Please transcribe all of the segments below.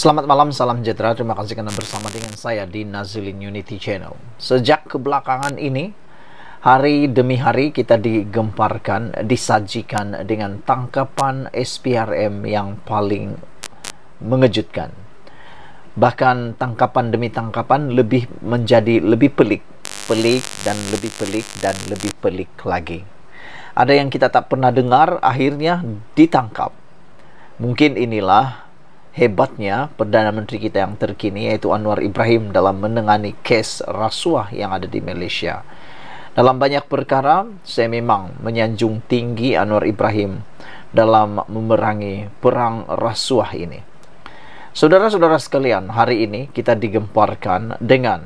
Selamat malam, salam sejahtera. Terima kasih karena bersama dengan saya di Nazilin Unity Channel. Sejak kebelakangan ini, hari demi hari kita digemparkan, disajikan dengan tangkapan SPRM yang paling mengejutkan. Bahkan tangkapan demi tangkapan menjadi lebih pelik dan lebih pelik dan lebih pelik lagi. Ada yang kita tak pernah dengar akhirnya ditangkap. Mungkin inilah hebatnya Perdana Menteri kita yang terkini, yaitu Anwar Ibrahim, dalam menangani kes rasuah yang ada di Malaysia. Dalam banyak perkara, saya memang menyanjung tinggi Anwar Ibrahim dalam memerangi perang rasuah ini. Saudara-saudara sekalian, hari ini kita digemparkan dengan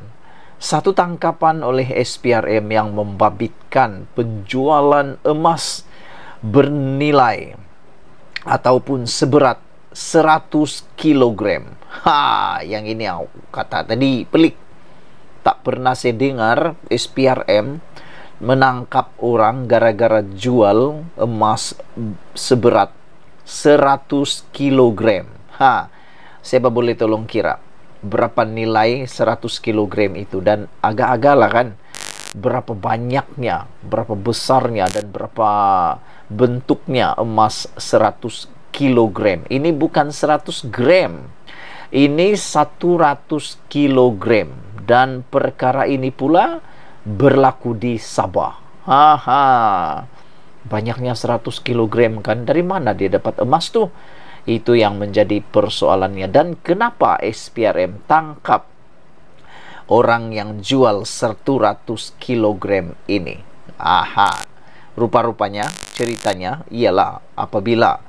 satu tangkapan oleh SPRM yang membabitkan penjualan emas bernilai ataupun seberat 100 kilogram. Yang ini yang kata tadi pelik. Tak pernah saya dengar SPRM menangkap orang gara-gara jual emas seberat 100 kilogram. Siapa boleh tolong kira berapa nilai 100 kilogram itu? Dan agak-agak lah kan, berapa banyaknya, berapa besarnya, dan berapa bentuknya emas 100 kilogram. Ini bukan 100 gram, ini 100 kilogram. Dan perkara ini pula berlaku di Sabah. Banyaknya 100 kilogram kan, dari mana dia dapat emas tuh? Itu yang menjadi persoalannya. Dan kenapa SPRM tangkap orang yang jual 100 kilogram ini? Rupa-rupanya ceritanya ialah apabila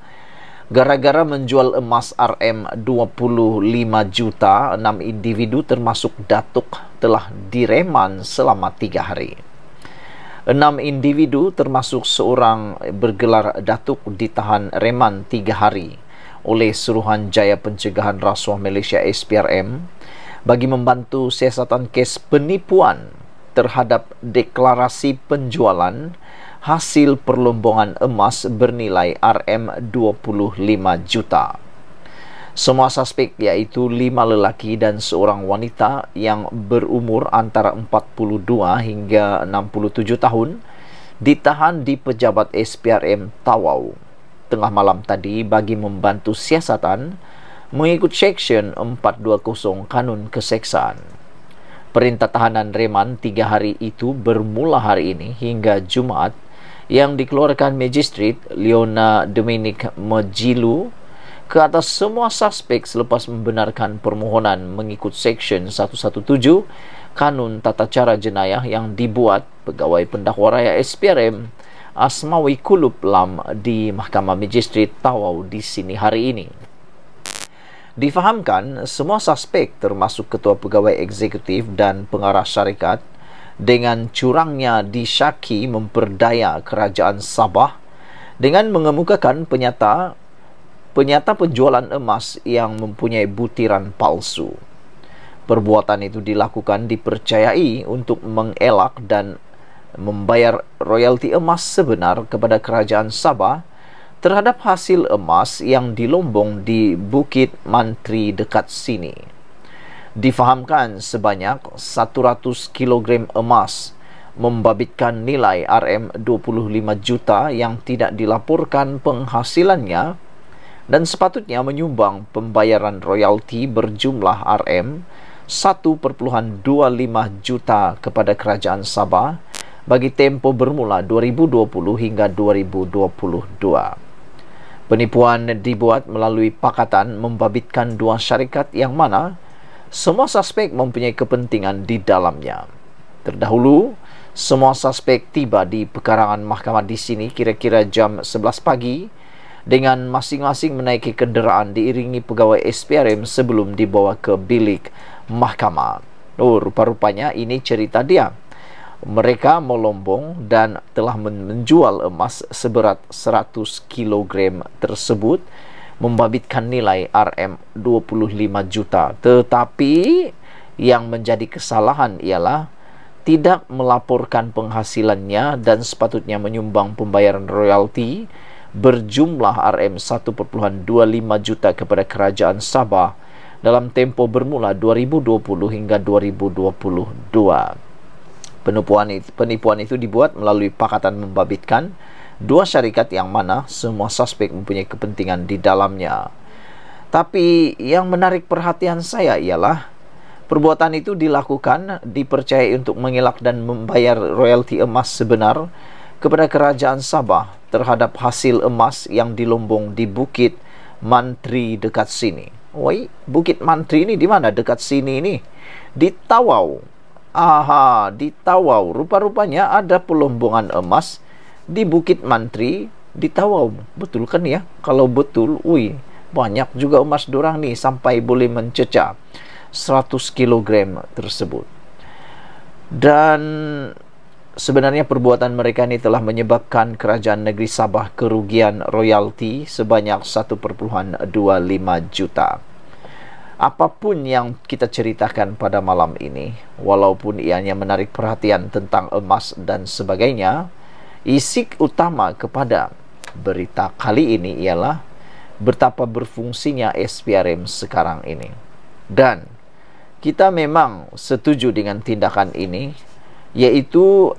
gara-gara menjual emas RM 25 juta, 6 individu termasuk Datuk telah direman selama 3 hari. 6 individu termasuk seorang bergelar Datuk ditahan reman 3 hari oleh Suruhanjaya Pencegahan Rasuah Malaysia SPRM bagi membantu siasatan kes penipuan terhadap deklarasi penjualan hasil perlombongan emas bernilai RM25 juta. Semua suspek iaitu 5 lelaki dan seorang wanita yang berumur antara 42 hingga 67 tahun ditahan di pejabat SPRM Tawau tengah malam tadi bagi membantu siasatan mengikut Seksyen 420 Kanun Keseksaan. Perintah tahanan reman 3 hari itu bermula hari ini hingga Jumaat yang dikeluarkan Magistrat Leona Dominic Majilu ke atas semua suspek selepas membenarkan permohonan mengikut Seksyen 117 Kanun Tata Cara Jenayah yang dibuat Pegawai Pendakwa Raya SPRM Asmawi Kulub Lam di Mahkamah Magistrat Tawau di sini hari ini. Difahamkan semua suspek termasuk Ketua Pegawai Eksekutif dan Pengarah Syarikat dengan curangnya disyaki memperdaya Kerajaan Sabah dengan mengemukakan penyata penjualan emas yang mempunyai butiran palsu. Perbuatan itu dilakukan dipercayai untuk mengelak dan membayar royalti emas sebenar kepada Kerajaan Sabah terhadap hasil emas yang dilombong di Bukit Mantri dekat sini. Difahamkan sebanyak 100 kilogram emas membabitkan nilai RM25 juta yang tidak dilaporkan penghasilannya dan sepatutnya menyumbang pembayaran royalti berjumlah RM1.25 juta kepada Kerajaan Sabah bagi tempoh bermula 2020 hingga 2022. Penipuan dibuat melalui pakatan membabitkan 2 syarikat yang mana semua suspek mempunyai kepentingan di dalamnya. Terdahulu, semua suspek tiba di pekarangan mahkamah di sini kira-kira jam 11 pagi dengan masing-masing menaiki kenderaan diiringi pegawai SPRM sebelum dibawa ke bilik mahkamah. Rupa-rupanya ini cerita dia. Mereka melombong dan telah menjual emas seberat 100 kilogram tersebut membabitkan nilai RM25 juta. Tetapi yang menjadi kesalahan ialah tidak melaporkan penghasilannya dan sepatutnya menyumbang pembayaran royalti berjumlah RM1.25 juta kepada Kerajaan Sabah dalam tempo bermula 2020 hingga 2022. Penipuan itu dibuat melalui pakatan membabitkan dua syarikat yang mana semua suspek mempunyai kepentingan di dalamnya. Tapi yang menarik perhatian saya ialah perbuatan itu dilakukan dipercayai untuk mengelak dan membayar royalti emas sebenar kepada kerajaan Sabah terhadap hasil emas yang dilombong di Bukit Mantri dekat sini. Woi, Bukit Mantri ini di mana? Dekat sini ini. Di Tawau. Aha, di Tawau. Rupa-rupanya ada pelombongan emas di Bukit Mantri di Tawau. Betul kan ya? Kalau betul, banyak juga emas dorang nih sampai boleh mencecah 100 kg tersebut. Dan sebenarnya perbuatan mereka ini telah menyebabkan kerajaan negeri Sabah kerugian royalti sebanyak 1,25 juta. Apapun yang kita ceritakan pada malam ini, walaupun ianya menarik perhatian tentang emas dan sebagainya, isi utama kepada berita kali ini ialah betapa berfungsinya SPRM sekarang ini. Dan kita memang setuju dengan tindakan ini, yaitu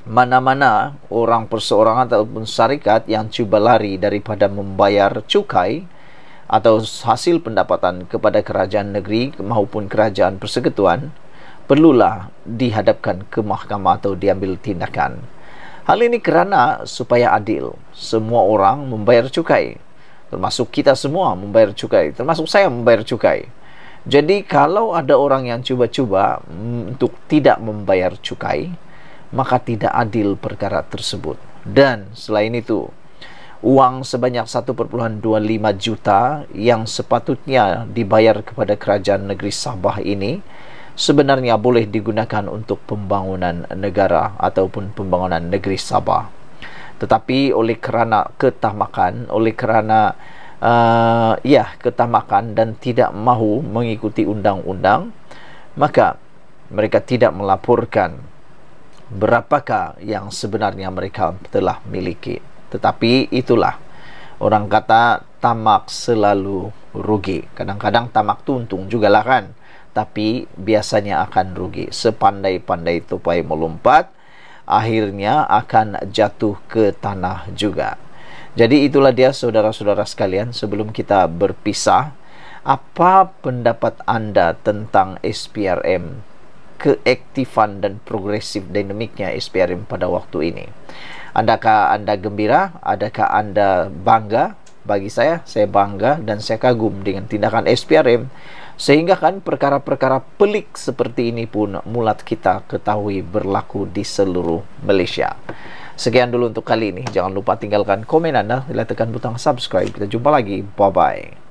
mana-mana orang perseorangan ataupun syarikat yang cuba lari daripada membayar cukai atau hasil pendapatan kepada kerajaan negeri maupun kerajaan persekutuan perlulah dihadapkan ke mahkamah atau diambil tindakan. Hal ini kerana supaya adil, semua orang membayar cukai, termasuk kita semua membayar cukai, termasuk saya membayar cukai. Jadi kalau ada orang yang cuba-cuba untuk tidak membayar cukai, maka tidak adil perkara tersebut. Dan selain itu, uang sebanyak 1,25 juta yang sepatutnya dibayar kepada kerajaan negeri Sabah ini sebenarnya boleh digunakan untuk pembangunan negara ataupun pembangunan negeri Sabah. Tetapi oleh kerana ketamakan, ketamakan dan tidak mahu mengikuti undang-undang, maka mereka tidak melaporkan berapakah yang sebenarnya mereka telah miliki. Tetapi itulah, orang kata tamak selalu rugi. Kadang-kadang tamak tu untung jugalah kan, tapi biasanya akan rugi. Sepandai-pandai tupai melompat, akhirnya akan jatuh ke tanah juga. Jadi itulah dia saudara-saudara sekalian, sebelum kita berpisah, apa pendapat anda tentang SPRM, keaktifan dan progresif dinamiknya SPRM pada waktu ini? Adakah anda gembira? Adakah anda bangga? Bagi saya bangga dan saya kagum dengan tindakan SPRM, sehingga kan perkara-perkara pelik seperti ini pun mulat kita ketahui berlaku di seluruh Malaysia. Sekian dulu untuk kali ini. Jangan lupa tinggalkan komen anda, tekan butang subscribe. Kita jumpa lagi. Bye-bye.